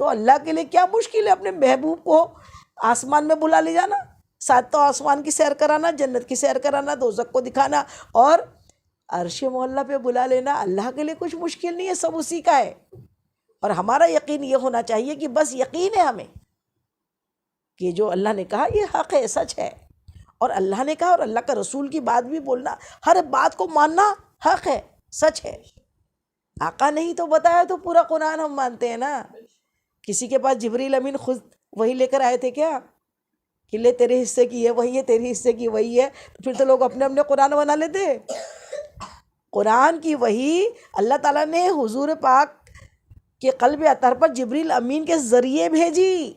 تو اللہ کے لیے کیا مشکل ہے اپنے محبوب کو آسمان میں بلا لے جانا، ساتوں آسمان کی سیر کرانا، جنت کی سیر کرانا، دوزخ کو دکھانا اور عرش معلیٰ پہ بلا لینا۔ اللہ کے لیے کچھ مشکل نہیں ہے، سب اسی کا ہے۔ اور ہمارا یقین یہ ہونا چاہیے کہ بس یقین ہے ہمیں کہ جو اللہ نے کہا یہ حق ہے، سچ ہے، اور اللہ نے کہا اور اللہ کا رسول کی بات بھی بولنا، ہر بات کو ماننا حق ہے، سچ ہے۔ آقا نہیں تو بتایا تو پورا قرآن ہم مانتے ہیں نا۔ کسی کے پاس جبریل امین خود وہی لے کر آئے تھے کیا کہ لے تیرے حصے کی یہ وہی ہے، تیرے حصے کی وہی ہے؟ تو پھر تو لوگ اپنے اپنے قرآن بنا لیتے۔ قرآن کی وہی اللہ تعالیٰ نے حضور پاک کے قلب اطہر پر جبریل امین کے ذریعے بھیجی،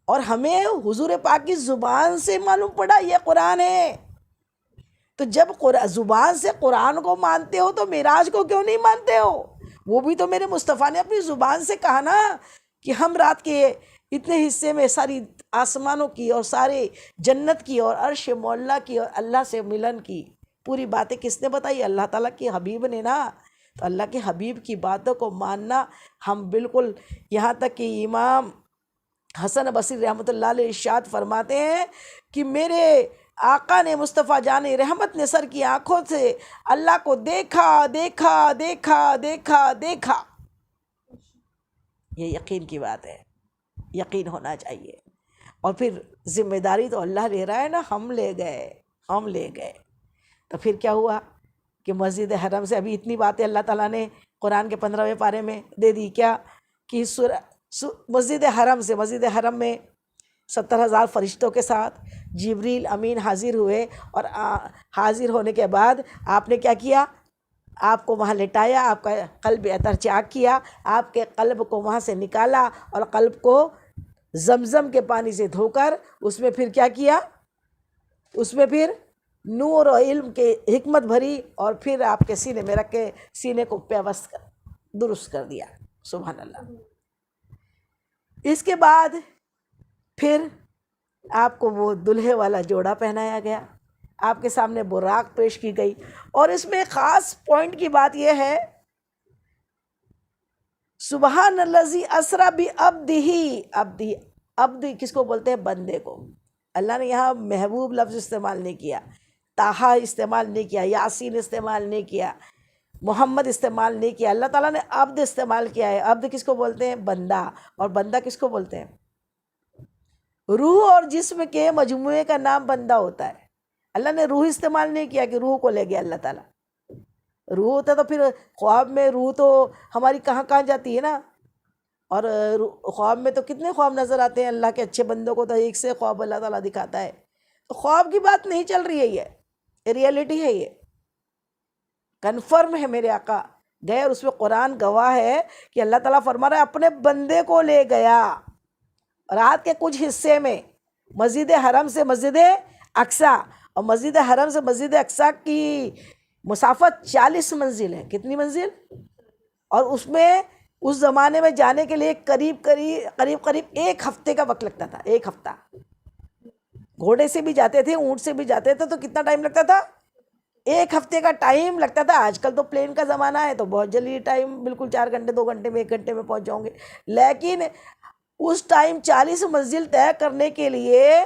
اور ہمیں حضور پاک کی زبان سے معلوم پڑا یہ قرآن ہے۔ تو جب زبان سے قرآن کو مانتے ہو تو معراج کو کیوں نہیں مانتے ہو؟ وہ بھی تو میرے مصطفیٰ نے اپنی زبان سے کہا نا کہ ہم رات کے اتنے حصے میں ساری آسمانوں کی اور سارے جنت کی اور عرش معلیٰ کی اور اللہ سے ملن کی پوری باتیں کس نے بتائی؟ اللہ تعالیٰ کے حبیب نے نا۔ تو اللہ کے حبیب کی باتوں کو ماننا ہم بالکل، یہاں تک کہ امام حسن بصری رحمۃ اللہ علیہ ارشاد فرماتے ہیں کہ میرے آقا نے، مصطفیٰ جان رحمت نے سر کی آنکھوں سے اللہ کو دیکھا دیکھا دیکھا دیکھا دیکھا۔ یہ یقین کی بات ہے، یقین ہونا چاہیے۔ اور پھر ذمہ داری تو اللہ لے رہا ہے نا، ہم لے گئے۔ تو پھر کیا ہوا کہ مسجد حرم سے ابھی اتنی باتیں اللہ تعالیٰ نے قرآن کے 15ویں پارے میں دے دی کیا کہ مسجد حرم میں 70,000 فرشتوں کے ساتھ جبریل امین حاضر ہوئے، اور حاضر ہونے کے بعد آپ نے کیا کیا؟ آپ کو وہاں لٹایا، آپ کا قلب اطہر چاک کیا، آپ کے قلب کو وہاں سے نکالا اور قلب کو زمزم کے پانی سے دھو کر اس میں پھر کیا کیا؟ اس میں پھر نور و علم کے حکمت بھری، اور پھر آپ کے سینے میں رکھ کے سینے کو پیوست درست کر دیا۔ سبحان اللہ۔ اس کے بعد پھر آپ کو وہ دلہے والا جوڑا پہنایا گیا، آپ کے سامنے براق پیش کی گئی، اور اس میں خاص پوائنٹ کی بات یہ ہے، سبحان الذی اسری بعبدہ۔ عبد کس کو بولتے ہیں؟ بندے کو۔ اللہ نے یہاں محبوب لفظ استعمال نہیں کیا، طٰہٰ استعمال نہیں کیا، یاسین استعمال نہیں کیا، محمد استعمال نہیں کیا، اللہ تعالیٰ نے عبد استعمال کیا ہے۔ عبد کس کو بولتے ہیں؟ بندہ۔ اور بندہ کس کو بولتے ہیں؟ روح اور جسم کے مجموعے کا نام بندہ ہوتا ہے۔ اللہ نے روح استعمال نہیں کیا کہ روح کو لے گیا اللہ تعالیٰ۔ روح ہوتا تو پھر خواب میں روح تو ہماری کہاں کہاں جاتی ہے نا، اور خواب میں تو کتنے خواب نظر آتے ہیں اللہ کے اچھے بندوں کو، تو ایک سے خواب اللہ تعالیٰ دکھاتا ہے۔ تو خواب کی بات نہیں چل رہی ہے، یہ ریئلٹی ہے، یہ کنفرم ہے۔ میرے آقا گئے اور اس میں قرآن گواہ ہے کہ اللہ تعالیٰ فرما رہا ہے اپنے بندے کو لے گیا رات کے کچھ حصے میں مسجد حرم سے مسجد اقصیٰ، اور مسجد حرم سے مسجد اقصیٰ کی مسافت 40 منزل ہے۔ کتنی منزل؟ اور اس میں اس زمانے میں جانے کے لیے قریب 1 ہفتے کا وقت لگتا تھا۔ 1 ہفتہ گھوڑے سے بھی جاتے تھے، اونٹ سے بھی جاتے تھے، تو کتنا ٹائم لگتا تھا؟ 1 ہفتے کا ٹائم لگتا تھا۔ آج کل تو پلین کا زمانہ ہے تو بہت جلدی ٹائم، بالکل 4 گھنٹے 2 گھنٹے میں 1 گھنٹے میں پہنچ جاؤں گے، لیکن اس ٹائم 40 منزل طے کرنے کے لیے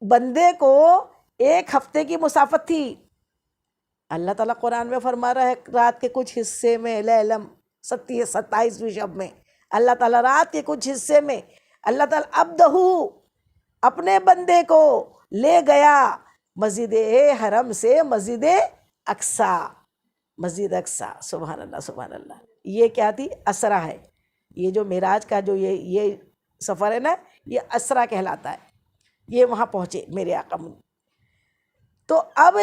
بندے کو 1 ہفتے کی مسافت تھی۔ اللہ تعالیٰ قرآن میں فرما رہا ہے رات کے کچھ حصے میں، لیلم 27ویں شب میں، اللہ تعالیٰ رات کے کچھ حصے میں اللہ تعالیٰ عبدہ اپنے بندے کو لے گیا مسجد حرم سے مسجد اقصیٰ۔ مسجد اقصیٰ، سبحان اللہ سبحان اللہ۔ یہ کیا تھی؟ اسرا ہے۔ یہ جو معراج کا جو یہ سفر ہے نا، یہ اسرا کہلاتا ہے۔ یہ وہاں پہنچے میرے آقا۔ تو اب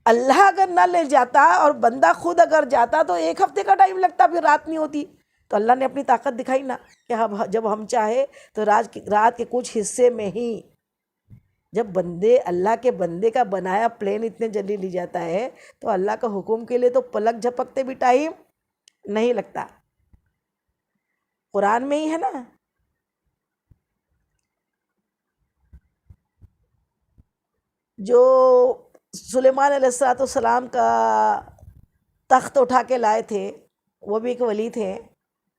اللہ اگر نہ لے جاتا اور بندہ خود اگر جاتا تو 1 ہفتے کا ٹائم لگتا، پھر رات نہیں ہوتی۔ تو اللہ نے اپنی طاقت دکھائی نا کہ جب ہم چاہے تو رات کے کچھ حصے میں ہی، جب اللہ کے بندے کا بنایا پلین اتنے جلدی لی جاتا ہے تو اللہ کا حکم کے لیے تو پلک جھپکتے بھی ٹائم نہیں لگتا۔ قرآن میں ہی ہے نا، جو سلیمان علیہ السلام کا تخت اٹھا کے لائے تھے، وہ بھی ایک ولی تھے،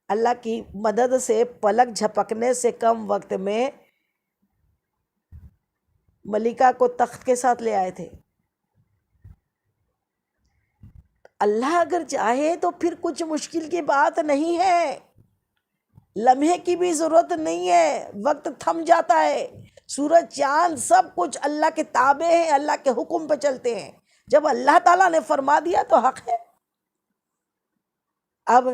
اللہ کی مدد سے پلک جھپکنے سے کم وقت میں ملکہ کو تخت کے ساتھ لے آئے تھے۔ اللہ اگر چاہے تو پھر کچھ مشکل کی بات نہیں ہے، لمحے کی بھی ضرورت نہیں ہے، وقت تھم جاتا ہے، سورج چاند سب کچھ اللہ کے تابع ہیں، اللہ کے حکم پہ چلتے ہیں، جب اللہ تعالیٰ نے فرما دیا تو حق ہے۔ اب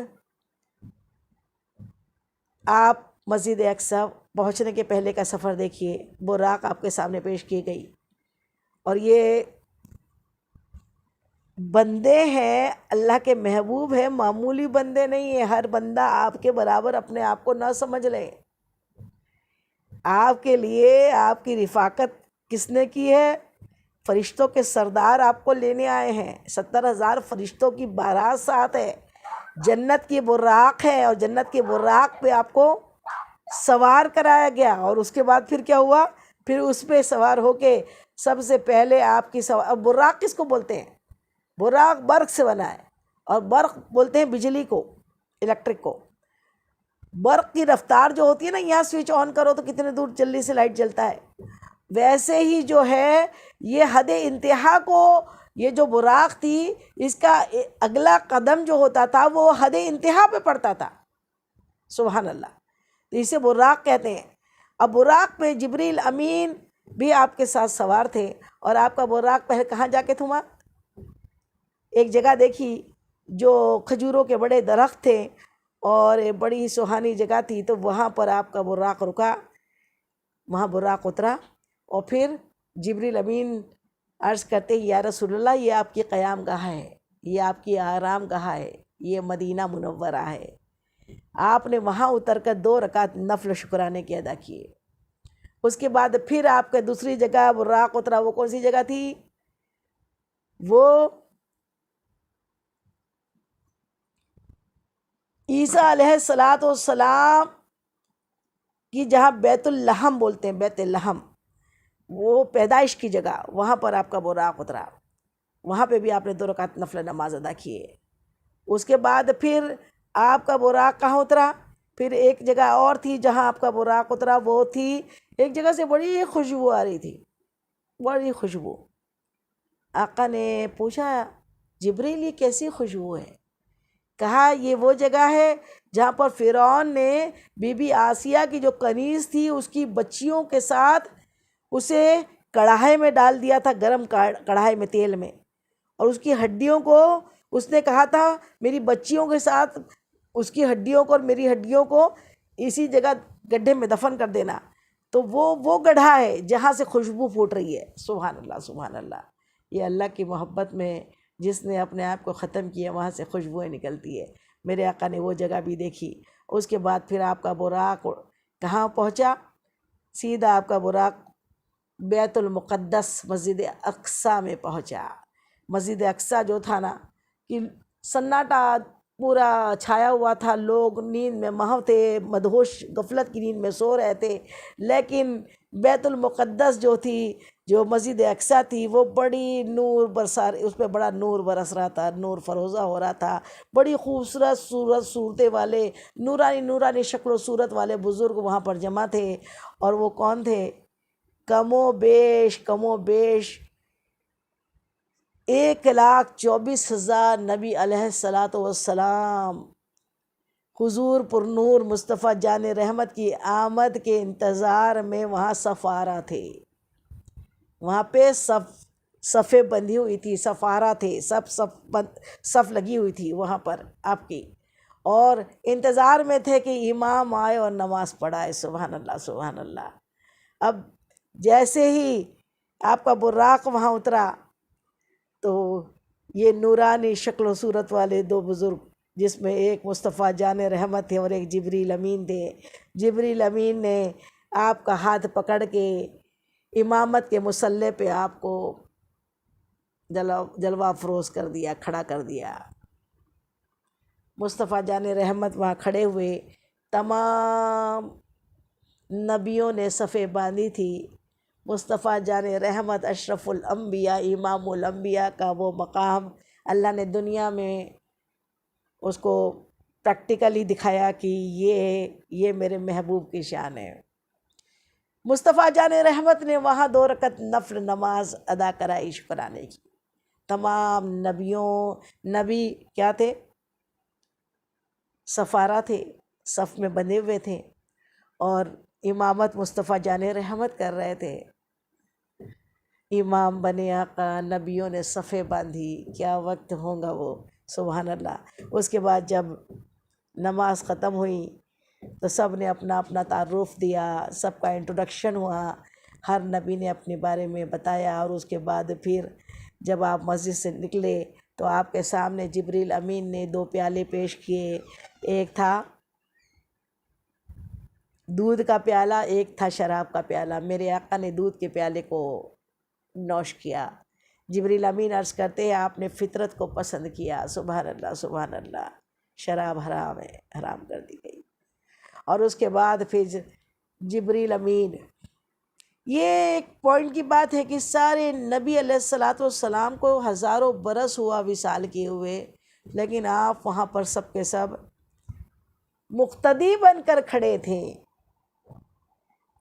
آپ مسجد اقصی پہنچنے کے پہلے کا سفر دیکھیے، براق آپ کے سامنے پیش کی گئی، اور یہ بندے ہیں اللہ کے محبوب ہیں، معمولی بندے نہیں ہیں، ہر بندہ آپ کے برابر اپنے آپ کو نہ سمجھ لے۔ آپ کے لیے آپ کی رفاقت کس نے کی ہے؟ فرشتوں کے سردار آپ کو لینے آئے ہیں، 70,000 فرشتوں کی بارات ساتھ ہے، جنت کی براق ہے، اور جنت کی براق پہ آپ کو سوار کرایا گیا، اور اس کے بعد پھر کیا ہوا؟ پھر اس پہ سوار ہو کے سب سے پہلے آپ کی براق کس کو بولتے ہیں؟ براق برق سے بنا ہے، اور برق بولتے ہیں بجلی کو، الیکٹرک کو۔ برق کی رفتار جو ہوتی ہے نا، یہاں سوئچ آن کرو تو کتنے دور جلدی سے لائٹ جلتا ہے، ویسے ہی جو ہے یہ حد انتہا کو، یہ جو براق تھی اس کا اگلا قدم جو ہوتا تھا وہ حد انتہا پہ پڑتا تھا، سبحان اللہ، تو اسے براق کہتے ہیں۔ اب براق پہ جبریل امین بھی آپ کے ساتھ سوار تھے، اور آپ کا براق پہلے کہاں جا کے تھما؟ ایک جگہ دیکھی جو کھجوروں کے بڑے درخت تھے اور بڑی سہانی جگہ تھی، تو وہاں پر آپ کا براق رکا، وہاں براق اترا، اور پھر جبریل امین عرض کرتے یا رسول اللہ یہ آپ کی قیام گاہ ہے، یہ آپ کی آرام گاہ ہے، یہ مدینہ منورہ ہے۔ آپ نے وہاں اتر کر 2 رکعت نفل شکرانے کے ادا کیے۔ اس کے بعد پھر آپ کے دوسری جگہ براق اترا، وہ کون سی جگہ تھی؟ وہ عیسیٰ علیہ السلام کی جہاں بیت اللحم بولتے ہیں، بیت اللحم، وہ پیدائش کی جگہ، وہاں پر آپ کا براق اترا، وہاں پہ بھی آپ نے 2 رکعت نفل نماز ادا کیے۔ اس کے بعد پھر آپ کا براق کہاں اترا؟ پھر ایک جگہ اور تھی جہاں آپ کا براق اترا، وہ تھی ایک جگہ سے بڑی خوشبو آ رہی تھی، بڑی خوشبو۔ آقا نے پوچھا جبریل یہ کیسی خوشبو ہے؟ کہا یہ وہ جگہ ہے جہاں پر فرعون نے بی بی آسیہ کی جو کنیز تھی اس کی بچیوں کے ساتھ اسے کڑھائی میں ڈال دیا تھا، گرم کڑھائی میں تیل میں، اور اس کی ہڈیوں کو اس نے کہا تھا میری بچیوں کے ساتھ اس کی ہڈیوں کو اور میری ہڈیوں کو اسی جگہ گڈھے میں دفن کر دینا، تو وہ گڑھا ہے جہاں سے خوشبو پھوٹ رہی ہے۔ سبحان اللہ سبحان اللہ، یہ اللہ کی محبت میں جس نے اپنے آپ کو ختم کیا وہاں سے خوشبوئیں نکلتی ہے۔ میرے آقا نے وہ جگہ بھی دیکھی۔ اس کے بعد پھر آپ کا براق کہاں پہنچا؟ سیدھا آپ کا براق بیت المقدس مسجد اقصی میں پہنچا۔ مسجد اقصی جو تھا نا کہ سناٹا پورا چھایا ہوا تھا، لوگ نیند میں محو تھے، مدہوش غفلت کی نیند میں سو رہے تھے، لیکن بیت المقدس جو تھی، جو مسجد اقصی تھی، وہ بڑی نور برسا، اس پہ بڑا نور برس رہا تھا، نور فروزہ ہو رہا تھا، بڑی خوبصورت صورتیں والے، نورانی نورانی شکل و صورت والے بزرگ وہاں پر جمع تھے۔ اور وہ کون تھے؟ کم و بیش 1,24,000 نبی علیہ السلام حضور پر نور مصطفیٰ جان رحمت کی آمد کے انتظار میں وہاں صفارہ تھے، وہاں پہ صفیں بندھی ہوئی تھی، صفارہ تھے، صف لگی ہوئی تھی وہاں پر آپ کی، اور انتظار میں تھے کہ امام آئے اور نماز پڑھائے۔ سبحان اللہ سبحان اللہ۔ اب جیسے ہی آپ کا براق وہاں اترا تو یہ نورانی شکل و صورت والے 2 بزرگ، جس میں ایک مصطفیٰ جان رحمت تھے اور ایک جبریل امین تھے، جبریل امین نے آپ کا ہاتھ پکڑ کے امامت کے مصلی پہ آپ کو جلوہ افروز کر دیا، کھڑا کر دیا۔ مصطفیٰ جان رحمت وہاں کھڑے ہوئے، تمام نبیوں نے صفیں باندھی تھی، مصطفیٰ جان رحمت اشرف الانبیاء امام الانبیاء کا وہ مقام اللہ نے دنیا میں اس کو پریکٹیکلی دکھایا کہ یہ میرے محبوب کی شان ہے۔ مصطفیٰ جان رحمت نے وہاں 2 رکعت نفل نماز ادا کرائی شکرانے کی۔ تمام نبی کیا تھے؟ سفارہ تھے، صف میں بندھے ہوئے تھے اور امامت مصطفیٰ جان رحمت کر رہے تھے۔ امام بنے آقا، نبیوں نے صفیں باندھی، کیا وقت ہوگا وہ، سبحان اللہ۔ اس کے بعد جب نماز ختم ہوئی تو سب نے اپنا اپنا تعارف دیا، سب کا انٹروڈکشن ہوا، ہر نبی نے اپنے بارے میں بتایا۔ اور اس کے بعد پھر جب آپ مسجد سے نکلے تو آپ کے سامنے جبریل امین نے 2 پیالے پیش کیے، ایک تھا دودھ کا پیالہ، ایک تھا شراب کا پیالہ۔ میرے آقا نے دودھ کے پیالے کو نوش کیا۔ جبریل امین عرض کرتے ہیں آپ نے فطرت کو پسند کیا، سبحان اللہ سبحان اللہ، شراب حرام ہے، حرام کر دی گئی۔ اور اس کے بعد پھر جبریل امین، یہ ایک پوائنٹ کی بات ہے کہ سارے نبی علیہ السلام کو ہزاروں برس ہوا وصال کیے ہوئے، لیکن آپ وہاں پر سب کے سب مقتدی بن کر کھڑے تھے۔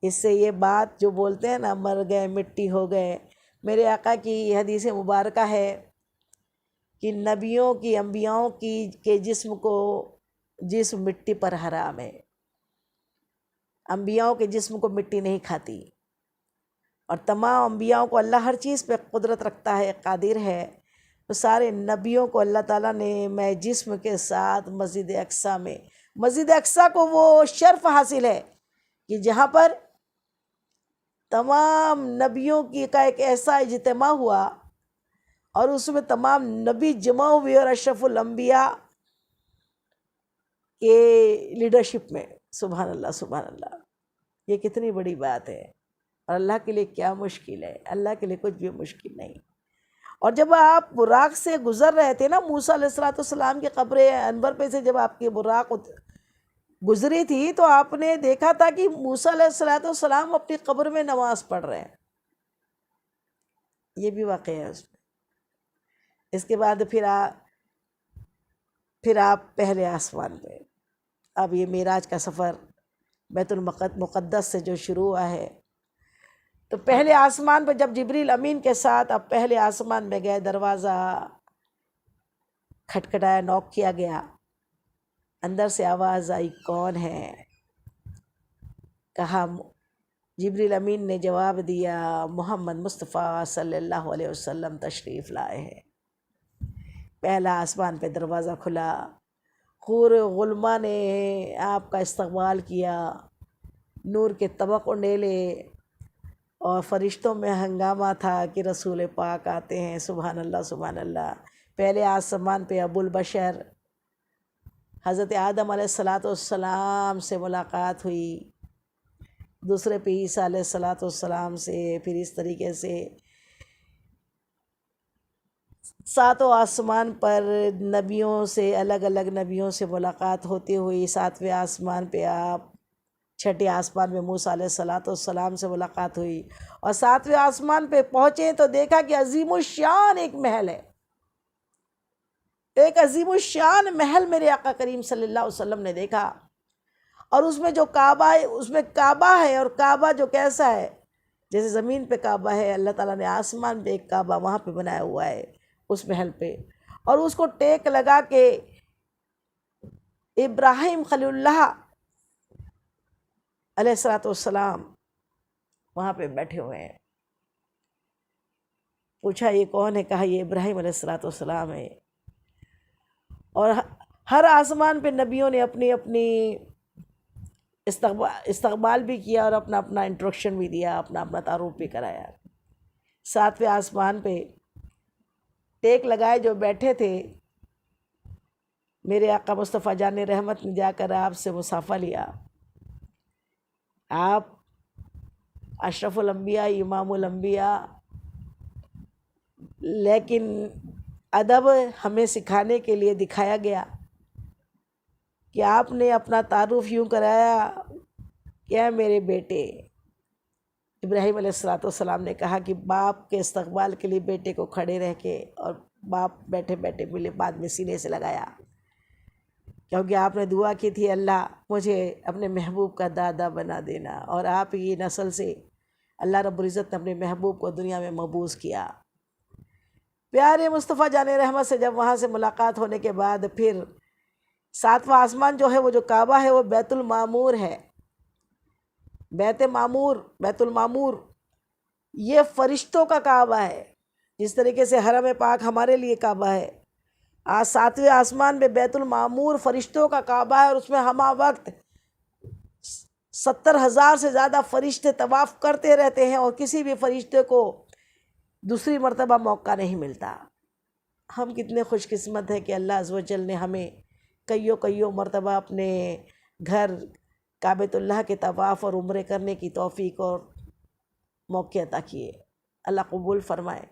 اس سے یہ بات جو بولتے ہیں نا مر گئے مٹی ہو گئے، میرے آقا کی حدیث مبارکہ ہے کہ نبیوں کی انبیاؤں کے جسم مٹی پر حرام ہے، انبیاؤں کے جسم کو مٹی نہیں کھاتی۔ اور تمام انبیاؤں کو اللہ ہر چیز پہ قدرت رکھتا ہے، قادر ہے، تو سارے نبیوں کو اللہ تعالیٰ نے میں جسم کے ساتھ مسجد اقصیٰ کو وہ شرف حاصل ہے کہ جہاں پر تمام نبیوں کا ایک ایسا اجتماع ہوا اور اس میں تمام نبی جمع ہوئے اور اشرف الانبیاء کے لیڈرشپ میں، سبحان اللہ سبحان اللہ۔ یہ کتنی بڑی بات ہے، اور اللہ کے لیے کیا مشکل ہے، اللہ کے لیے کچھ بھی مشکل نہیں۔ اور جب آپ براق سے گزر رہے تھے نا، موسیٰ علیہ السلام کی قبر انور پہ سے جب آپ کی براق گزری تھی تو آپ نے دیکھا تھا کہ موسیٰ علیہ السلام اپنی قبر میں نماز پڑھ رہے ہیں، یہ بھی واقعہ ہے اس میں۔ اس کے بعد پھر آپ پہلے آسمان پہ، اب یہ معراج کا سفر بیت المقدس سے جو شروع ہوا ہے، تو پہلے آسمان پہ جب جبریل امین کے ساتھ اب پہلے آسمان میں گئے، دروازہ کھٹکھٹایا، نوک کیا گیا، اندر سے آواز آئی کون ہے؟ کہا، جبریل امین نے جواب دیا محمد مصطفیٰ صلی اللہ علیہ وسلم تشریف لائے ہیں۔ پہلا آسمان پہ دروازہ کھلا، حور غلماں نے آپ کا استقبال کیا، نور کے طبق انڈیلے، اور فرشتوں میں ہنگامہ تھا کہ رسول پاک آتے ہیں، سبحان اللہ سبحان اللہ۔ پہلے آسمان پہ ابو البشر حضرت آدم علیہ السلام سے ملاقات ہوئی، دوسرے پہ عیسیٰ علیہ السلام سے، پھر اس طریقے سے 7 آسمان پر نبیوں سے، الگ الگ نبیوں سے ملاقات ہوتی ہوئی 7ویں آسمان پہ آپ، 6ٹھے آسمان میں موسیٰ علیہ السلام سے ملاقات ہوئی، اور 7ویں آسمان پہ پہنچے تو دیکھا کہ عظیم الشان ایک محل ہے، ایک عظیم الشان محل میرے آقا کریم صلی اللہ علیہ وسلم نے دیکھا۔ اور اس میں جو کعبہ ہے، اس میں کعبہ ہے، اور کعبہ جو کیسا ہے، جیسے زمین پہ کعبہ ہے، اللہ تعالیٰ نے آسمان پہ ایک کعبہ وہاں پہ بنایا ہوا ہے اس محل پہ، اور اس کو ٹیک لگا کے ابراہیم خلیل اللہ علیہ السلام وہاں پہ بیٹھے ہوئے ہیں۔ پوچھا یہ کون ہے؟ کہا یہ ابراہیم علیہ السلام ہے۔ اور ہر آسمان پہ نبیوں نے اپنی اپنی استقبال بھی کیا اور اپنا اپنا انٹروڈکشن بھی دیا، اپنا اپنا تعارف بھی کرایا۔ 7ویں آسمان پہ ٹیک لگائے جو بیٹھے تھے، میرے آقا مصطفیٰ جان رحمت نے جا کر آپ سے مصافحہ لیا۔ آپ اشرف الانبیاء، امام الانبیاء، لیکن ادب ہمیں سکھانے کے لیے دکھایا گیا کہ آپ نے اپنا تعارف یوں کرایا کہ اے میرے بیٹے۔ ابراہیم علیہ السلام نے کہا کہ باپ کے استقبال کے لیے بیٹے کو کھڑے رہ کے، اور باپ بیٹھے بیٹھے ملے، بعد میں سینے سے لگایا کیونکہ آپ نے دعا کی تھی اللہ مجھے اپنے محبوب کا دادا بنا دینا، اور آپ کی نسل سے اللہ رب العزت نے اپنے محبوب کو دنیا میں مبعوث کیا۔ پیارے مصطفیٰ جان رحمت سے جب وہاں سے ملاقات ہونے کے بعد پھر ساتواں آسمان جو ہے وہ جو کعبہ ہے وہ بیت المعمور ہے۔ بیت المعمور یہ فرشتوں کا کعبہ ہے، جس طریقے سے حرم پاک ہمارے لیے کعبہ ہے۔ آج ساتویں آسمان میں بیت المعمور فرشتوں کا کعبہ ہے، اور اس میں ہمہ وقت 70,000 سے زیادہ فرشتے طواف کرتے رہتے ہیں، اور کسی بھی فرشتے کو دوسری مرتبہ موقع نہیں ملتا۔ ہم کتنے خوش قسمت ہیں کہ اللہ عز و جل نے ہمیں کئیوں مرتبہ اپنے گھر کعبۃ اللہ کے طواف اور عمرے کرنے کی توفیق اور موقع عطا کیے۔ اللہ قبول فرمائے۔